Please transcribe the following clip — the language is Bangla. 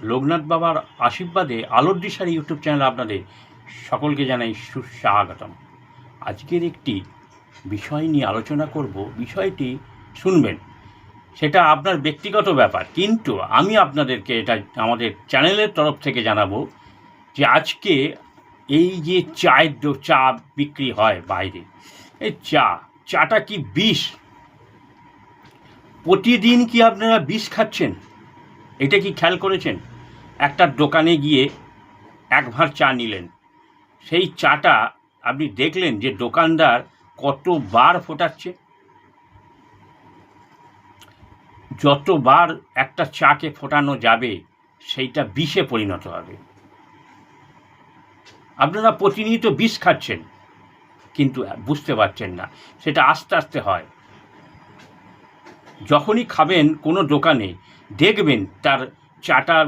লোকনাথ বাবার আশীর্বাদে আলোর দিশারি ইউটিউব চ্যানেলে আপনাদের সকলকে জানাই সুস্বাগতম। আজকের একটি বিষয় নিয়ে আলোচনা করব। বিষয়টি শুনবেন, সেটা আপনার ব্যক্তিগত ব্যাপার, কিন্তু আমি আপনাদেরকে এটা আমাদের চ্যানেলের তরফ থেকে জানাবো যে আজকে এই যে চা বিক্রি হয় বাইরে, এই চাটা কি বিষ? প্রতিদিন কি আপনারা বিষ খাচ্ছেন? এটা কি খেয়াল করেছেন? একটা দোকানে গিয়ে এক ভাঁড় চা নিলেন, সেই চাটা আপনি দেখলেন যে দোকানদার কতবার ফোটাচ্ছে। যতবার একটা চাকে ফোটানো যাবে সেইটা বিষে পরিণত হবে। আপনারা প্রতিনিয়ত বিষ খাচ্ছেন, কিন্তু বুঝতে পারছেন না। সেটা আস্তে আস্তে হয়। যখনই খাবেন কোনো দোকানে, দেখবেন তার চাটার